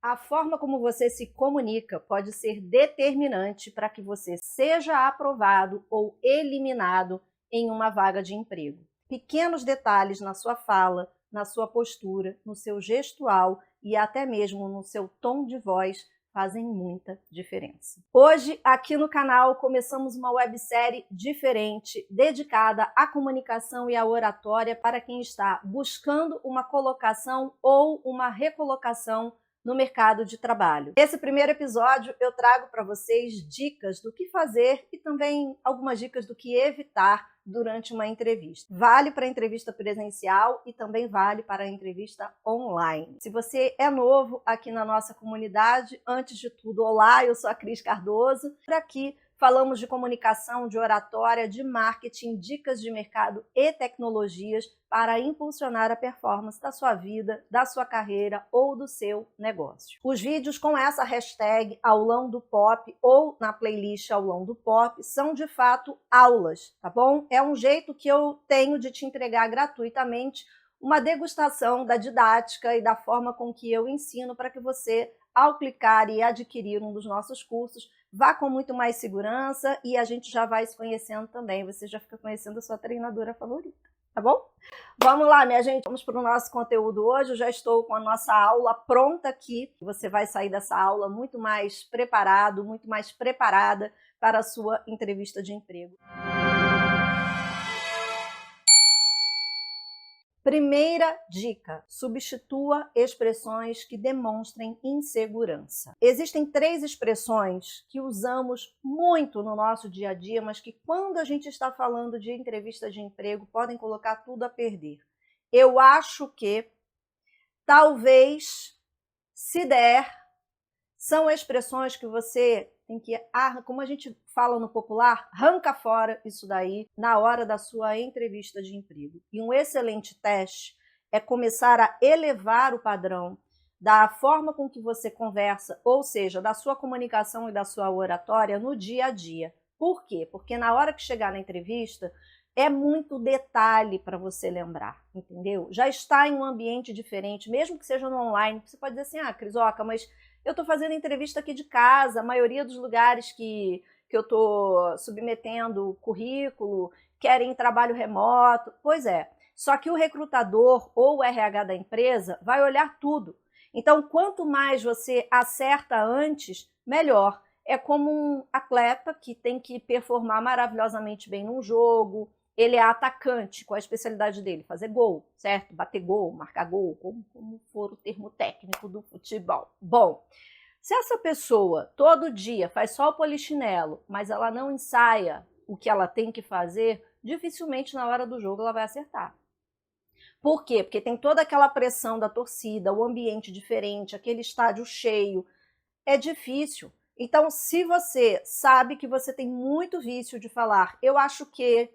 A forma como você se comunica pode ser determinante para que você seja aprovado ou eliminado em uma vaga de emprego. Pequenos detalhes na sua fala, na sua postura, no seu gestual e até mesmo no seu tom de voz fazem muita diferença. Hoje, aqui no canal, começamos uma websérie diferente, dedicada à comunicação e à oratória para quem está buscando uma colocação ou uma recolocação no mercado de trabalho. Nesse primeiro episódio, eu trago para vocês dicas do que fazer e também algumas dicas do que evitar durante uma entrevista. Vale para a entrevista presencial e também vale para a entrevista online. Se você é novo aqui na nossa comunidade, antes de tudo, olá, eu sou a Cris Cardoso. Por aqui falamos de comunicação, de oratória, de marketing, dicas de mercado e tecnologias para impulsionar a performance da sua vida, da sua carreira ou do seu negócio. Os vídeos com essa hashtag Aulão do Pop ou na playlist Aulão do Pop são de fato aulas, tá bom? É um jeito que eu tenho de te entregar gratuitamente uma degustação da didática e da forma com que eu ensino para que você, ao clicar e adquirir um dos nossos cursos, vá com muito mais segurança e a gente já vai se conhecendo também. Você já fica conhecendo a sua treinadora favorita, tá bom? Vamos lá, minha gente, vamos para o nosso conteúdo hoje. Eu já estou com a nossa aula pronta aqui. Você vai sair dessa aula muito mais preparado, muito mais preparada para a sua entrevista de emprego. Primeira dica: substitua expressões que demonstrem insegurança. Existem 3 expressões que usamos muito no nosso dia a dia, mas que quando a gente está falando de entrevista de emprego podem colocar tudo a perder. Eu acho que, talvez, se der, são expressões que você tem que, como a gente fala no popular, arranca fora isso daí na hora da sua entrevista de emprego. E um excelente teste é começar a elevar o padrão da forma com que você conversa, ou seja, da sua comunicação e da sua oratória no dia a dia. Por quê? Porque na hora que chegar na entrevista, é muito detalhe para você lembrar, entendeu? Já está em um ambiente diferente, mesmo que seja no online, você pode dizer assim, Crisoca, mas eu estou fazendo entrevista aqui de casa, a maioria dos lugares que eu estou submetendo currículo querem trabalho remoto. Pois é, só que o recrutador ou o RH da empresa vai olhar tudo. Então, quanto mais você acerta antes, melhor. É como um atleta que tem que performar maravilhosamente bem num jogo. Ele é atacante, qual é a especialidade dele? Fazer gol, certo? Bater gol, marcar gol, como for o termo técnico do futebol. Bom, se essa pessoa todo dia faz só o polichinelo, mas ela não ensaia o que ela tem que fazer, dificilmente na hora do jogo ela vai acertar. Por quê? Porque tem toda aquela pressão da torcida, o ambiente diferente, aquele estádio cheio. É difícil. Então, se você sabe que você tem muito vício de falar, eu acho que,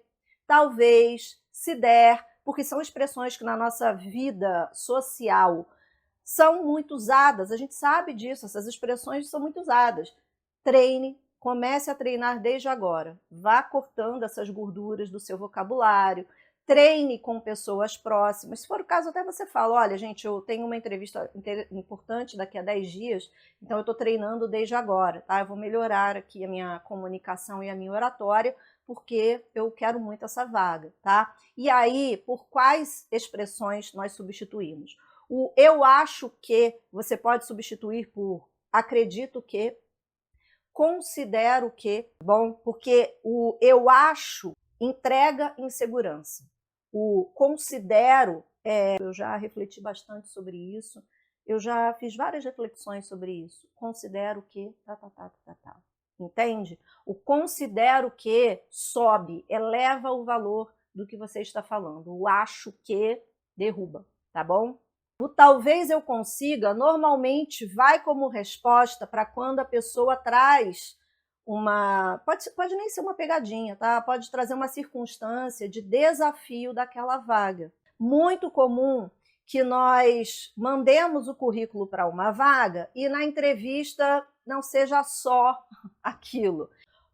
talvez, se der, porque são expressões que na nossa vida social são muito usadas, a gente sabe disso, essas expressões são muito usadas. Treine, comece a treinar desde agora. Vá cortando essas gorduras do seu vocabulário, treine com pessoas próximas. Se for o caso, até você fala, olha, gente, eu tenho uma entrevista importante daqui a 10 dias, então eu estou treinando desde agora, tá? Eu vou melhorar aqui a minha comunicação e a minha oratória, porque eu quero muito essa vaga, tá? E aí, por quais expressões nós substituímos? O eu acho que você pode substituir por acredito que, considero que, bom, porque o eu acho entrega insegurança. O considero, eu já refleti bastante sobre isso, eu já fiz várias reflexões sobre isso. Considero que, entende? O considero que sobe, eleva o valor do que você está falando. O acho que derruba, tá bom? O talvez eu consiga, normalmente vai como resposta para quando a pessoa traz uma... Pode nem ser uma pegadinha, tá? Pode trazer uma circunstância de desafio daquela vaga. Muito comum que nós mandemos o currículo para uma vaga e na entrevista não seja só aquilo.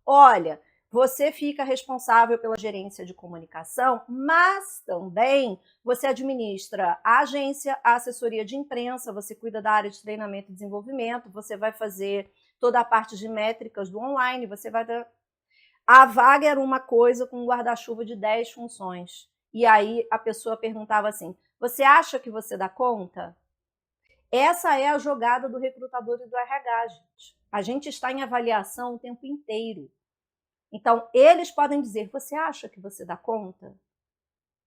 Olha, você fica responsável pela gerência de comunicação, mas também você administra a agência, a assessoria de imprensa, você cuida da área de treinamento e desenvolvimento, você vai fazer toda a parte de métricas do online, você vai dar... A vaga era uma coisa com um guarda-chuva de 10 funções. E aí a pessoa perguntava assim, você acha que você dá conta? Essa é a jogada do recrutador e do RH, gente. A gente está em avaliação o tempo inteiro. Então, eles podem dizer, você acha que você dá conta?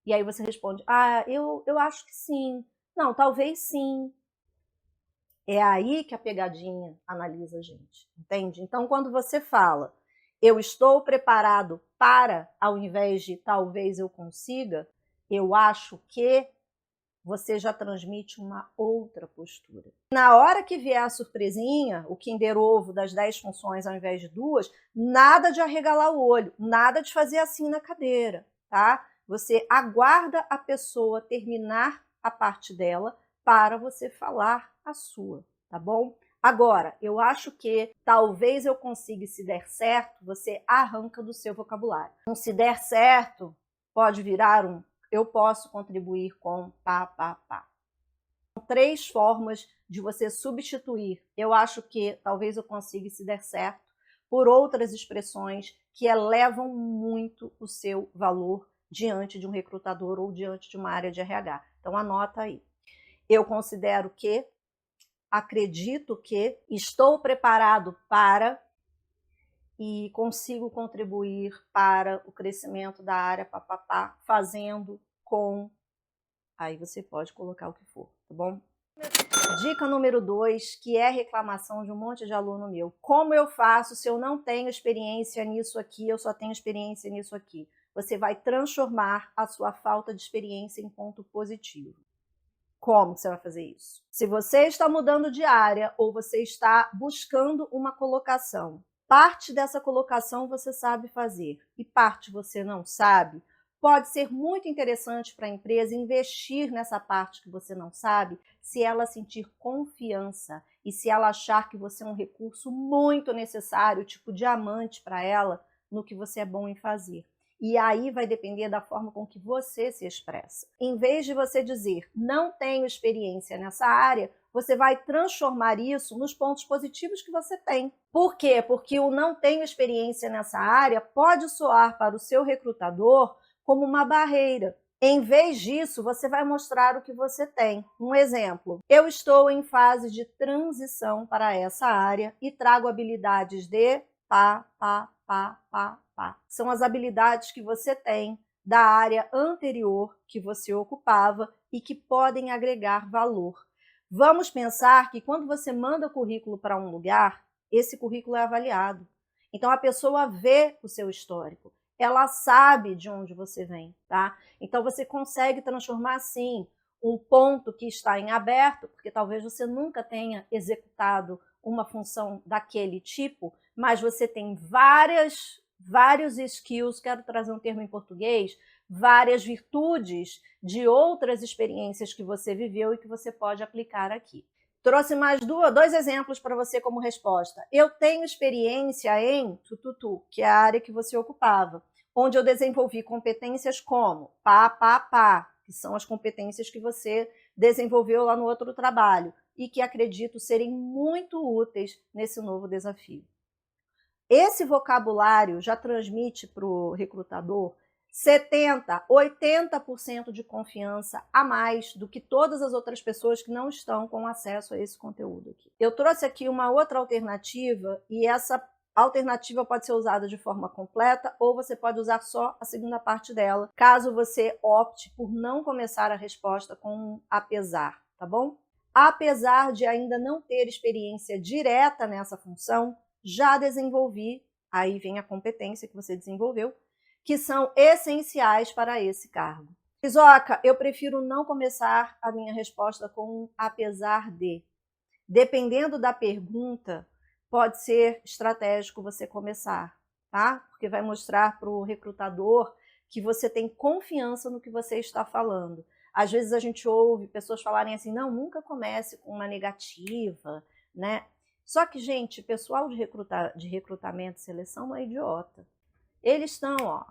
E aí você responde, eu acho que sim. Não, talvez sim. É aí que a pegadinha analisa a gente, entende? Então, quando você fala, eu estou preparado para, ao invés de talvez eu consiga, eu acho que você já transmite uma outra postura. Na hora que vier a surpresinha, o Kinder Ovo das 10 funções ao invés de 2, nada de arregalar o olho, nada de fazer assim na cadeira, tá? Você aguarda a pessoa terminar a parte dela para você falar a sua, tá bom? Agora, eu acho que talvez eu consiga, se der certo, você arranca do seu vocabulário. Então, se der certo, pode virar um eu posso contribuir com pá. São 3 formas de você substituir. Eu acho que talvez eu consiga, se der certo, por outras expressões que elevam muito o seu valor diante de um recrutador ou diante de uma área de RH. Então anota aí. Eu considero que, acredito que, estou preparado para e consigo contribuir para o crescimento da área fazendo com... Aí você pode colocar o que for, tá bom? Dica número 2, que é reclamação de um monte de aluno meu. Como eu faço se eu não tenho experiência nisso aqui, eu só tenho experiência nisso aqui? Você vai transformar a sua falta de experiência em ponto positivo. Como você vai fazer isso? Se você está mudando de área ou você está buscando uma colocação, parte dessa colocação você sabe fazer e parte você não sabe, pode ser muito interessante para a empresa investir nessa parte que você não sabe, se ela sentir confiança e se ela achar que você é um recurso muito necessário, tipo diamante para ela, no que você é bom em fazer. E aí vai depender da forma com que você se expressa. Em vez de você dizer, não tenho experiência nessa área, você vai transformar isso nos pontos positivos que você tem. Por quê? Porque o não tenho experiência nessa área pode soar para o seu recrutador como uma barreira. Em vez disso, você vai mostrar o que você tem. Um exemplo, eu estou em fase de transição para essa área e trago habilidades de pá. São as habilidades que você tem da área anterior que você ocupava e que podem agregar valor. Vamos pensar que quando você manda o currículo para um lugar, esse currículo é avaliado. Então a pessoa vê o seu histórico, ela sabe de onde você vem, tá? Então você consegue transformar, sim, um ponto que está em aberto, porque talvez você nunca tenha executado uma função daquele tipo, mas você tem vários skills, quero trazer um termo em português, várias virtudes de outras experiências que você viveu e que você pode aplicar aqui. Trouxe mais 2 exemplos para você como resposta. Eu tenho experiência em tututu, que é a área que você ocupava, onde eu desenvolvi competências como pá, que são as competências que você desenvolveu lá no outro trabalho e que acredito serem muito úteis nesse novo desafio. Esse vocabulário já transmite para o recrutador 70%, 80% de confiança a mais do que todas as outras pessoas que não estão com acesso a esse conteúdo aqui. Eu trouxe aqui uma outra alternativa e essa alternativa pode ser usada de forma completa ou você pode usar só a segunda parte dela, caso você opte por não começar a resposta com um apesar, tá bom? Apesar de ainda não ter experiência direta nessa função, já desenvolvi, aí vem a competência que você desenvolveu, que são essenciais para esse cargo. Isoca, eu prefiro não começar a minha resposta com um apesar de. Dependendo da pergunta, pode ser estratégico você começar, tá? Porque vai mostrar para o recrutador que você tem confiança no que você está falando. Às vezes a gente ouve pessoas falarem assim, não, nunca comece com uma negativa, né? Só que, gente, pessoal de recrutamento e seleção não é idiota. eles estão, ó,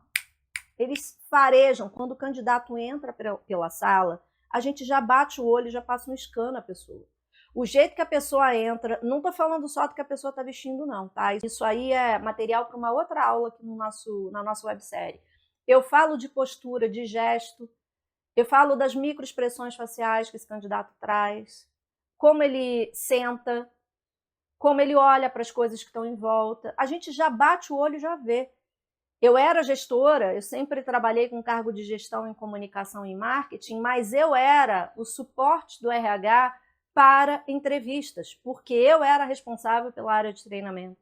eles farejam. Quando o candidato entra pela sala, a gente já bate o olho e já passa um scan na pessoa. O jeito que a pessoa entra, não estou falando só do que a pessoa está vestindo, não, tá? Isso aí é material para uma outra aula aqui na nossa websérie. Eu falo de postura, de gesto, eu falo das microexpressões faciais que esse candidato traz, como ele senta, como ele olha para as coisas que estão em volta. A gente já bate o olho e já vê. Eu era gestora, eu sempre trabalhei com cargo de gestão em comunicação e marketing, mas eu era o suporte do RH para entrevistas, porque eu era responsável pela área de treinamento.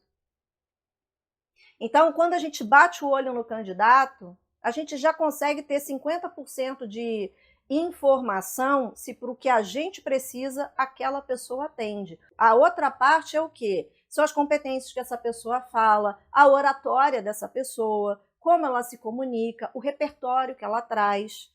Então, quando a gente bate o olho no candidato, a gente já consegue ter 50% de informação se para o que a gente precisa, aquela pessoa atende. A outra parte é o quê? São as competências que essa pessoa fala, a oratória dessa pessoa, como ela se comunica, o repertório que ela traz,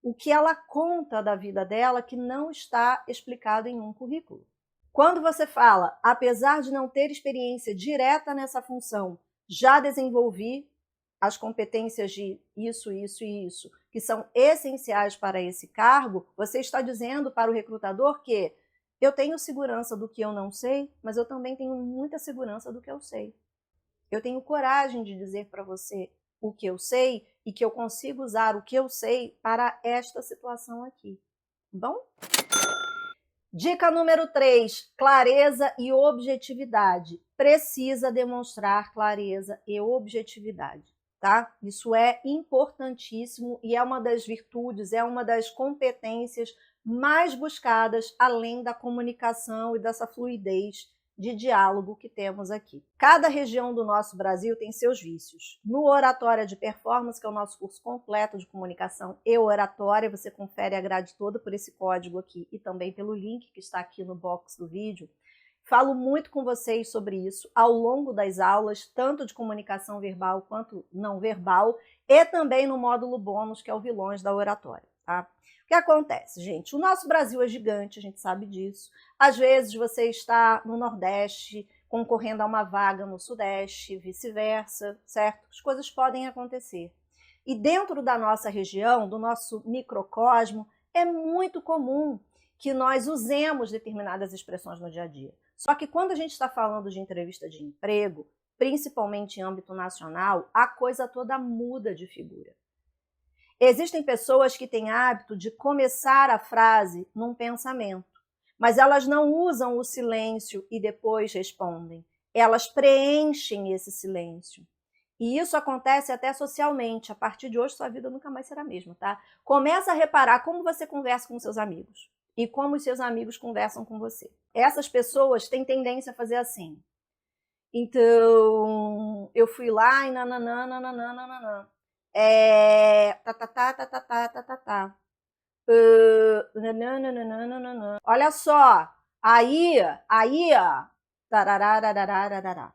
o que ela conta da vida dela que não está explicado em um currículo. Quando você fala, apesar de não ter experiência direta nessa função, já desenvolvi as competências de isso, isso e isso, que são essenciais para esse cargo, você está dizendo para o recrutador que eu tenho segurança do que eu não sei, mas eu também tenho muita segurança do que eu sei. Eu tenho coragem de dizer para você o que eu sei e que eu consigo usar o que eu sei para esta situação aqui. Bom? Dica número 3, clareza e objetividade. Precisa demonstrar clareza e objetividade, tá? Isso é importantíssimo e é uma das virtudes, é uma das competências mais buscadas, além da comunicação e dessa fluidez de diálogo que temos aqui. Cada região do nosso Brasil tem seus vícios. No Oratória de Performance, que é o nosso curso completo de comunicação e oratória, você confere a grade toda por esse código aqui e também pelo link que está aqui no box do vídeo. Falo muito com vocês sobre isso ao longo das aulas, tanto de comunicação verbal quanto não verbal, e também no módulo bônus, que é o Vilões da Oratória, tá? O que acontece, gente? O nosso Brasil é gigante, a gente sabe disso. Às vezes você está no Nordeste concorrendo a uma vaga no Sudeste, vice-versa, certo? As coisas podem acontecer. E dentro da nossa região, do nosso microcosmo, é muito comum que nós usemos determinadas expressões no dia a dia. Só que quando a gente está falando de entrevista de emprego, principalmente em âmbito nacional, a coisa toda muda de figura. Existem pessoas que têm hábito de começar a frase num pensamento, mas elas não usam o silêncio e depois respondem. Elas preenchem esse silêncio. E isso acontece até socialmente. A partir de hoje, sua vida nunca mais será a mesma, tá? Começa a reparar como você conversa com seus amigos e como os seus amigos conversam com você. Essas pessoas têm tendência a fazer assim. Então, eu fui lá e nananã, nananã, nananã. Olha só, aí, tararararararará.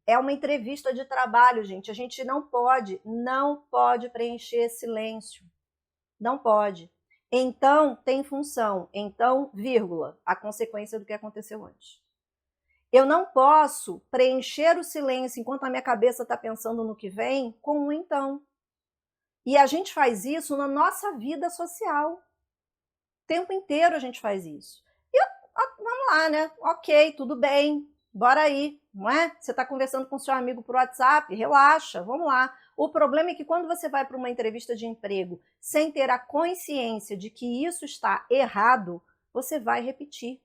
É uma entrevista de trabalho, gente. A gente não pode preencher silêncio. Não pode. Então, tem função. Então, vírgula, a consequência do que aconteceu antes. Eu não posso preencher o silêncio enquanto a minha cabeça está pensando no que vem com um então. E a gente faz isso na nossa vida social. O tempo inteiro a gente faz isso. E vamos lá, né? Ok, tudo bem, bora aí, não é? Você está conversando com seu amigo por WhatsApp, relaxa, vamos lá. O problema é que quando você vai para uma entrevista de emprego sem ter a consciência de que isso está errado, você vai repetir.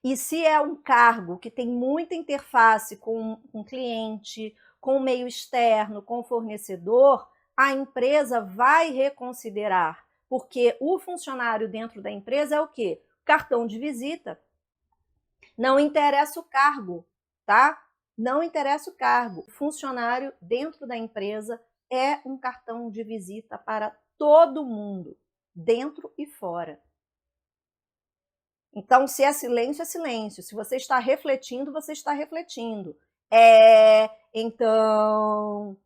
E se é um cargo que tem muita interface com o cliente, com o meio externo, com o fornecedor, a empresa vai reconsiderar, porque o funcionário dentro da empresa é o quê? Cartão de visita. Não interessa o cargo, tá? Não interessa o cargo. O funcionário dentro da empresa é um cartão de visita para todo mundo, dentro e fora. Então, se é silêncio, é silêncio. Se você está refletindo, você está refletindo. Então...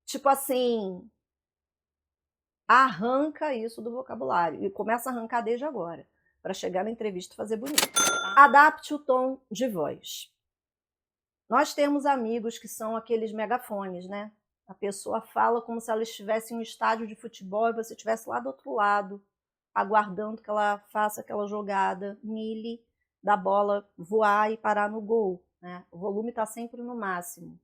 tipo assim, arranca isso do vocabulário. E começa a arrancar desde agora, para chegar na entrevista e fazer bonito. Adapte o tom de voz. Nós temos amigos que são aqueles megafones, né? A pessoa fala como se ela estivesse em um estádio de futebol e você estivesse lá do outro lado, aguardando que ela faça aquela jogada mili da bola voar e parar no gol, né? O volume está sempre no máximo.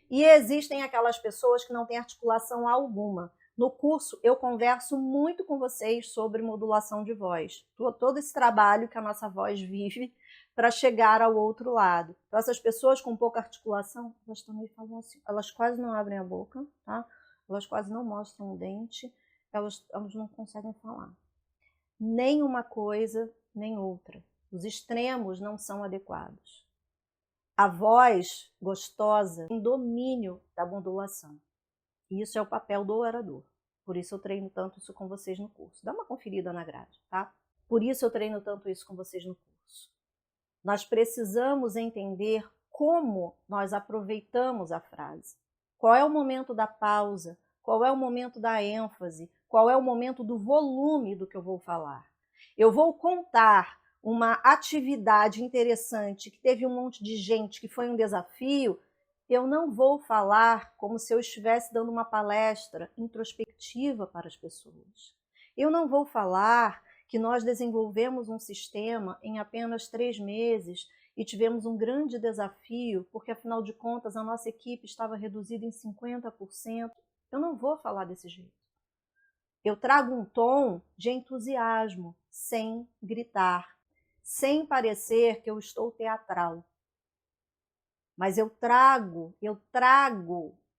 E existem aquelas pessoas que não têm articulação alguma. No curso, eu converso muito com vocês sobre modulação de voz. Todo esse trabalho que a nossa voz vive para chegar ao outro lado. Então, essas pessoas com pouca articulação, elas também falam assim, elas quase não abrem a boca, tá? Elas quase não mostram o dente, elas não conseguem falar. Nem uma coisa, nem outra. Os extremos não são adequados. A voz gostosa tem domínio da modulação. E isso é o papel do orador. Por isso eu treino tanto isso com vocês no curso. Dá uma conferida na grade, tá? Por isso eu treino tanto isso com vocês no curso. Nós precisamos entender como nós aproveitamos a frase. Qual é o momento da pausa? Qual é o momento da ênfase? Qual é o momento do volume do que eu vou falar? Eu vou contar uma atividade interessante que teve um monte de gente, que foi um desafio. Eu não vou falar como se eu estivesse dando uma palestra introspectiva para as pessoas. Eu não vou falar que nós desenvolvemos um sistema em apenas 3 meses e tivemos um grande desafio, porque afinal de contas a nossa equipe estava reduzida em 50%. Eu não vou falar desse jeito. Eu trago um tom de entusiasmo, sem gritar, sem parecer que eu estou teatral. Mas eu trago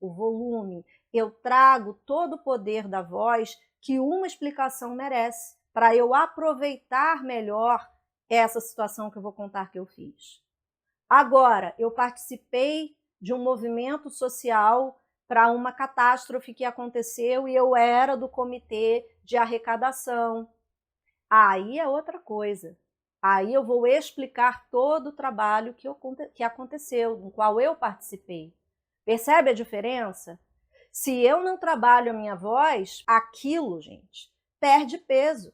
o volume, eu trago todo o poder da voz que uma explicação merece, para eu aproveitar melhor essa situação que eu vou contar que eu fiz. Agora, eu participei de um movimento social para uma catástrofe que aconteceu e eu era do comitê de arrecadação. Aí é outra coisa. Aí eu vou explicar todo o trabalho que aconteceu, no qual eu participei. Percebe a diferença? Se eu não trabalho a minha voz, aquilo, gente, perde peso.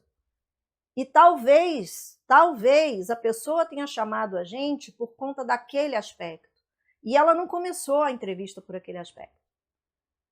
E talvez a pessoa tenha chamado a gente por conta daquele aspecto. E ela não começou a entrevista por aquele aspecto.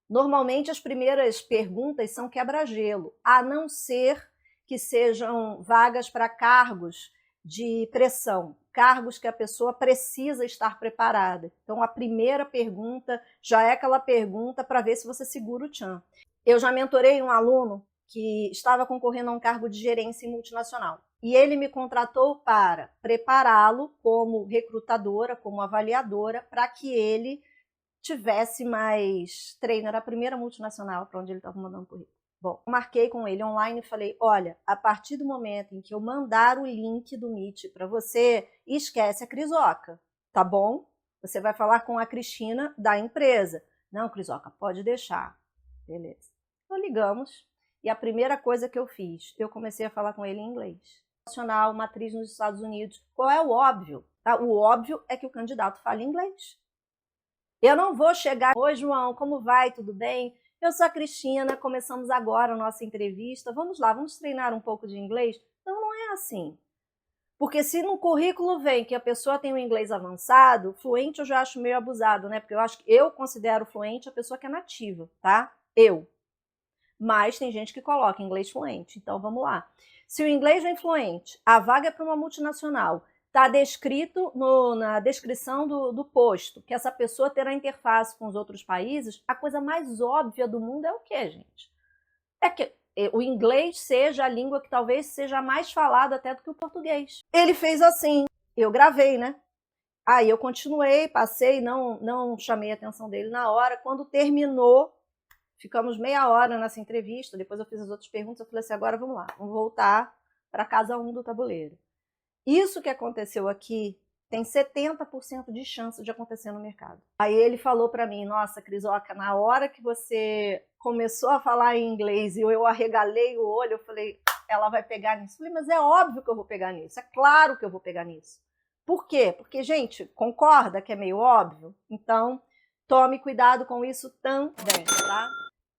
Normalmente as primeiras perguntas são quebra-gelo, a não ser que sejam vagas para cargos de pressão, cargos que a pessoa precisa estar preparada. Então a primeira pergunta já é aquela pergunta para ver se você segura o tchan. Eu já mentorei um aluno que estava concorrendo a um cargo de gerência em multinacional. E ele me contratou para prepará-lo como recrutadora, como avaliadora, para que ele tivesse mais treino. Era a primeira multinacional para onde ele estava mandando currículo. Bom, marquei com ele online e falei, olha, a partir do momento em que eu mandar o link do Meet para você, esquece a Crisoca, tá bom? Você vai falar com a Cristina da empresa. Não, Crisoca, pode deixar. Beleza. Então ligamos e a primeira coisa que eu fiz, eu comecei a falar com ele em inglês. Nacional, matriz nos Estados Unidos. Qual é o óbvio? O óbvio é que o candidato fale inglês. Eu não vou chegar, oi João, como vai, tudo bem? Eu sou a Cristina, começamos agora a nossa entrevista, vamos lá, vamos treinar um pouco de inglês? Então não é assim. Porque se no currículo vem que a pessoa tem um inglês avançado, fluente eu já acho meio abusado, né? Porque eu considero fluente a pessoa que é nativa, tá? Mas tem gente que coloca inglês fluente, então vamos lá. Se o inglês vem fluente, a vaga é para uma multinacional, está descrito na descrição do posto que essa pessoa terá interface com os outros países, a coisa mais óbvia do mundo é o quê, gente? É que o inglês seja a língua que talvez seja mais falada até do que o português. Ele fez assim, eu gravei, né? Aí eu continuei, passei, não chamei a atenção dele na hora. Quando terminou, ficamos meia hora nessa entrevista, depois eu fiz as outras perguntas, eu falei assim, agora vamos lá, vamos voltar para casa 1 do tabuleiro. Isso que aconteceu aqui tem 70% de chance de acontecer no mercado. Aí ele falou para mim, nossa, Crisoca, na hora que você começou a falar em inglês e eu arregalei o olho, eu falei, ela vai pegar nisso. Eu falei, mas é óbvio que eu vou pegar nisso, é claro que eu vou pegar nisso. Por quê? Porque, gente, concorda que é meio óbvio? Então, tome cuidado com isso também, tá?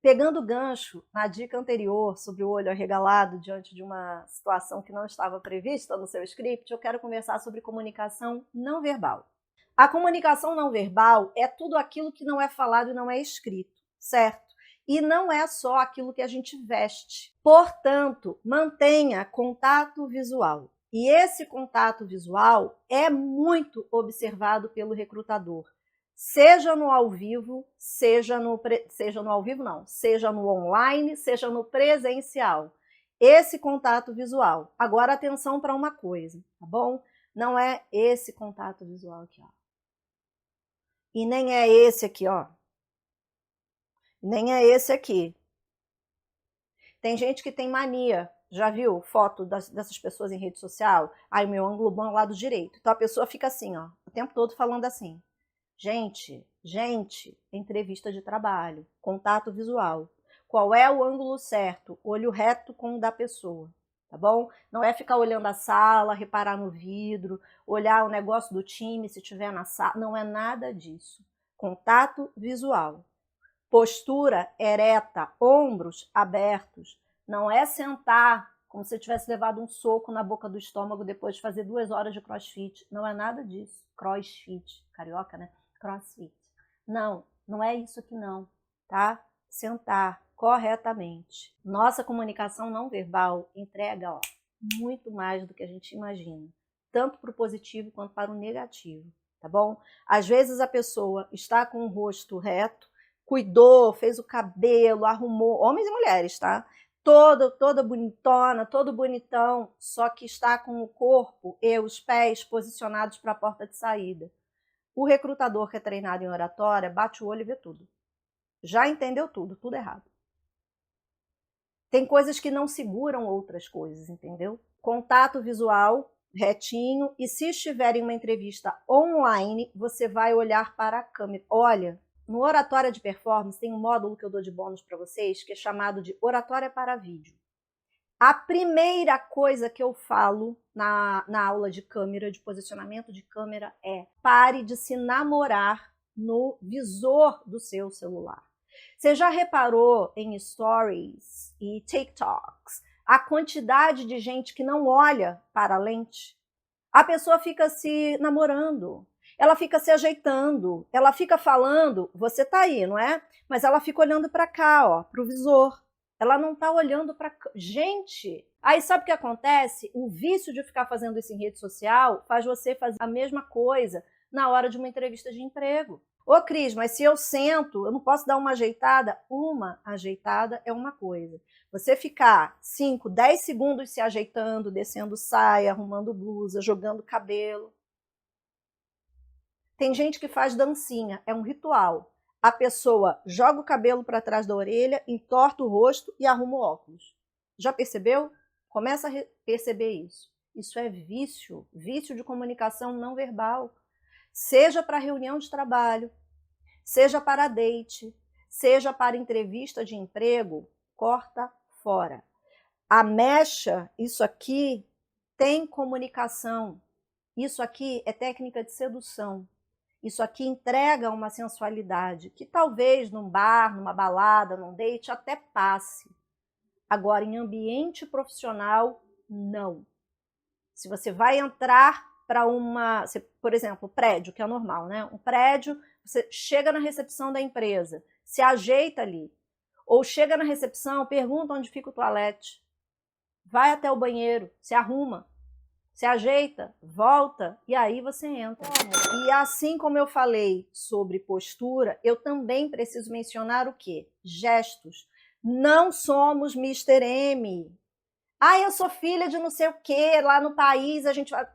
Pegando gancho na dica anterior sobre o olho arregalado diante de uma situação que não estava prevista no seu script, eu quero conversar sobre comunicação não verbal. A comunicação não verbal é tudo aquilo que não é falado e não é escrito, certo? E não é só aquilo que a gente veste. Portanto, mantenha contato visual. E esse contato visual é muito observado pelo recrutador. Seja no ao vivo, seja no ao vivo não, seja no online, seja no presencial. Esse contato visual. Agora atenção para uma coisa, tá bom? Não é esse contato visual aqui, ó. E nem é esse aqui, ó. Nem é esse aqui. Tem gente que tem mania. Já viu foto dessas pessoas em rede social? Aí o meu ângulo bom é o lado direito. Então a pessoa fica assim, ó, o tempo todo falando assim. Gente, entrevista de trabalho, contato visual. Qual é o ângulo certo? Olho reto com o da pessoa, tá bom? Não é ficar olhando a sala, reparar no vidro, olhar o negócio do time se tiver na sala, não é nada disso. Contato visual. Postura ereta, ombros abertos. Não é sentar como se tivesse levado um soco na boca do estômago depois de fazer 2 horas de crossfit. Não é nada disso. Crossfit, carioca, né? Crossfit. Não, não é isso aqui não, tá? Sentar corretamente. Nossa comunicação não verbal entrega, ó, muito mais do que a gente imagina, tanto para o positivo quanto para o negativo, tá bom? Às vezes a pessoa está com o rosto reto, cuidou, fez o cabelo, arrumou, homens e mulheres, tá? Toda bonitona, todo bonitão, só que está com o corpo e os pés posicionados para a porta de saída. O recrutador que é treinado em oratória bate o olho e vê tudo. Já entendeu tudo, tudo errado. Tem coisas que não seguram outras coisas, entendeu? Contato visual retinho, e se estiver em uma entrevista online, você vai olhar para a câmera. Olha, no Oratória de Performance tem um módulo que eu dou de bônus para vocês, que é chamado de Oratória para Vídeo. A primeira coisa que eu falo na aula de câmera, de posicionamento de câmera, é: pare de se namorar no visor do seu celular. Você já reparou em stories e TikToks a quantidade de gente que não olha para a lente? A pessoa fica se namorando, ela fica se ajeitando, ela fica falando, você tá aí, não é? Mas ela fica olhando para cá, ó, para o visor. Ela não tá olhando para... Gente, aí sabe o que acontece? O vício de ficar fazendo isso em rede social faz você fazer a mesma coisa na hora de uma entrevista de emprego. Ô Cris, mas se eu sento, eu não posso dar uma ajeitada? Uma ajeitada é uma coisa. Você ficar 5, 10 segundos se ajeitando, descendo saia, arrumando blusa, jogando cabelo. Tem gente que faz dancinha, é um ritual. A pessoa joga o cabelo para trás da orelha, entorta o rosto e arruma o óculos. Já percebeu? Começa a perceber isso. Isso é vício, vício de comunicação não verbal. Seja para reunião de trabalho, seja para date, seja para entrevista de emprego, corta fora. A mecha, isso aqui, tem comunicação. Isso aqui é técnica de sedução. Isso aqui entrega uma sensualidade que talvez num bar, numa balada, num date até passe. Agora, em ambiente profissional, não. Se você vai entrar para uma, por exemplo, prédio, que é normal, né? Um prédio, você chega na recepção da empresa, se ajeita ali. Ou chega na recepção, pergunta onde fica o toalete. Vai até o banheiro, se arruma, se ajeita, volta e aí você entra. E assim como eu falei sobre postura, eu também preciso mencionar o quê? Gestos. Não somos Mr. M. Ah, eu sou filha de não sei o quê, lá no país a gente vai...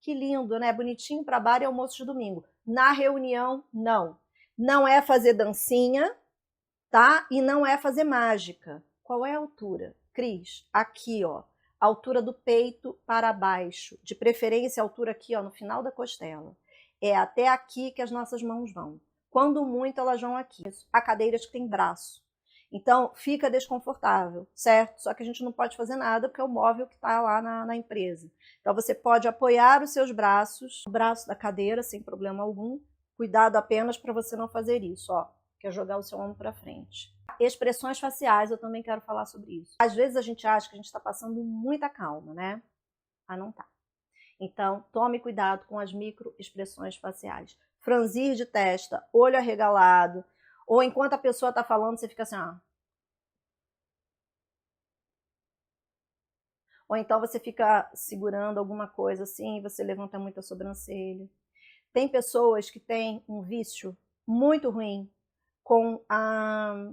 Que lindo, né? Bonitinho para bar e almoço de domingo. Na reunião, não. Não é fazer dancinha, tá? E não é fazer mágica. Qual é a altura? Cris, aqui, ó. Altura do peito para baixo. De preferência, a altura aqui, ó, no final da costela. É até aqui que as nossas mãos vão. Quando muito, elas vão aqui. Há cadeiras que têm braço. Então, fica desconfortável, certo? Só que a gente não pode fazer nada porque é o móvel que está lá na empresa. Então, você pode apoiar os seus braços, o braço da cadeira, sem problema algum. Cuidado apenas para você não fazer isso, ó. Que é jogar o seu ombro para frente. Expressões faciais, eu também quero falar sobre isso. Às vezes a gente acha que a gente está passando muita calma, né? Ah, não tá. Então, tome cuidado com as microexpressões faciais. Franzir de testa, olho arregalado, ou enquanto a pessoa está falando, você fica assim, ó. Ou então você fica segurando alguma coisa assim, você levanta muito a sobrancelha. Tem pessoas que têm um vício muito ruim com a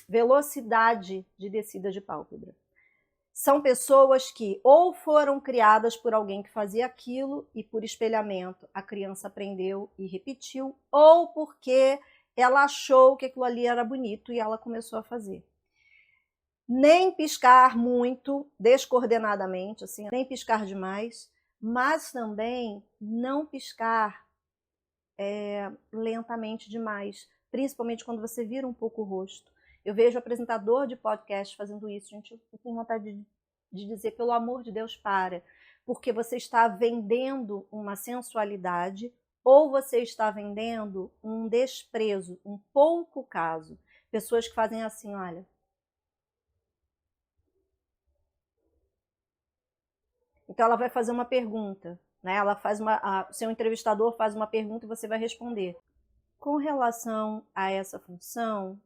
velocidade de descida de pálpebra. São pessoas que ou foram criadas por alguém que fazia aquilo e por espelhamento a criança aprendeu e repetiu, ou porque ela achou que aquilo ali era bonito e ela começou a fazer. Nem piscar muito, descoordenadamente, assim, nem piscar demais, mas também não piscar lentamente demais, principalmente quando você vira um pouco o rosto. Eu vejo apresentador de podcast fazendo isso, gente, eu tenho vontade de dizer, pelo amor de Deus, para, porque você está vendendo uma sensualidade ou você está vendendo um desprezo, um pouco caso. Pessoas que fazem assim, olha. Então ela vai fazer uma pergunta, né? Ela faz seu entrevistador faz uma pergunta e você vai responder. Com relação a essa função,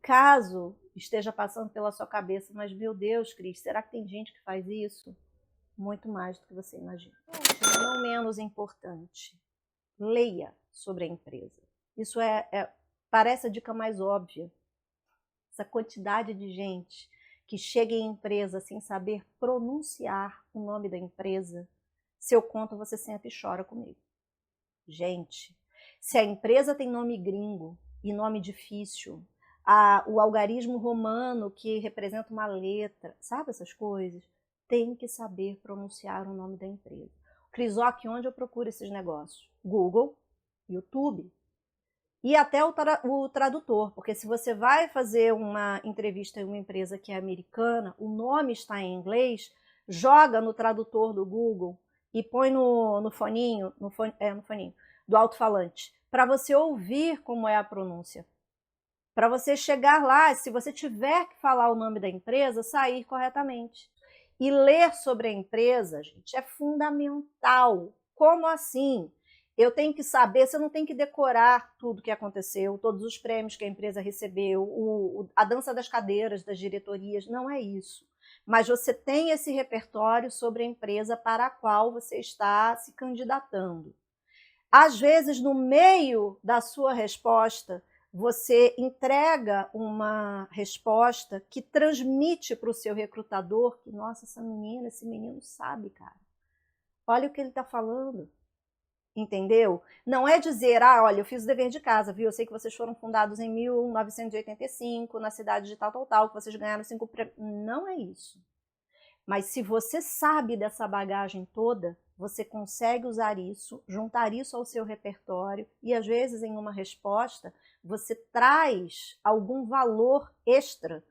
caso esteja passando pela sua cabeça, mas meu Deus, Cris, será que tem gente que faz isso? Muito mais do que você imagina. Não menos importante, leia sobre a empresa. Isso parece a dica mais óbvia. Essa quantidade de gente que chega em empresa sem saber pronunciar o nome da empresa, se eu conto, você senta e chora comigo. Gente, se a empresa tem nome gringo e nome difícil, o algarismo romano que representa uma letra, sabe essas coisas? Tem que saber pronunciar o nome da empresa. Crisoc, onde eu procuro esses negócios? Google, YouTube. E até o tradutor, porque se você vai fazer uma entrevista em uma empresa que é americana, o nome está em inglês, joga no tradutor do Google e põe no foninho do alto-falante, para você ouvir como é a pronúncia. Para você chegar lá, se você tiver que falar o nome da empresa, sair corretamente. E ler sobre a empresa, gente, é fundamental. Como assim? Eu tenho que saber, você não tem que decorar tudo que aconteceu, todos os prêmios que a empresa recebeu, a dança das cadeiras, das diretorias, não é isso. Mas você tem esse repertório sobre a empresa para a qual você está se candidatando. Às vezes, no meio da sua resposta, você entrega uma resposta que transmite para o seu recrutador que, nossa, essa menina, esse menino sabe, cara. Olha o que ele está falando. Entendeu? Não é dizer, olha, eu fiz o dever de casa, viu? Eu sei que vocês foram fundados em 1985, na cidade de tal, que vocês ganharam 5 prêmios. Não é isso. Mas se você sabe dessa bagagem toda, você consegue usar isso, juntar isso ao seu repertório e, às vezes, em uma resposta, você traz algum valor extra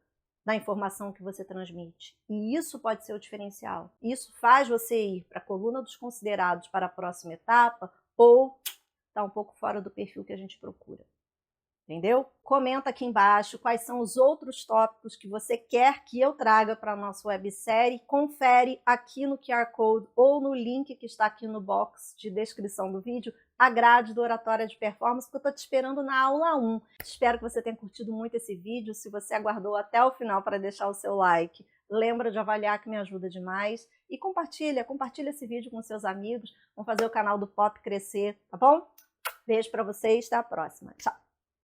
da informação que você transmite. E isso pode ser o diferencial. Isso faz você ir para a coluna dos considerados para a próxima etapa ou está um pouco fora do perfil que a gente procura. Entendeu? Comenta aqui embaixo quais são os outros tópicos que você quer que eu traga para a nossa websérie. Confere aqui no QR Code ou no link que está aqui no box de descrição do vídeo a grade do Oratória de Performance, porque eu estou te esperando na aula 1. Espero que você tenha curtido muito esse vídeo. Se você aguardou até o final para deixar o seu like, lembra de avaliar que me ajuda demais. E compartilha esse vídeo com seus amigos. Vamos fazer o canal do Pop crescer, tá bom? Beijo para vocês, até a próxima. Tchau!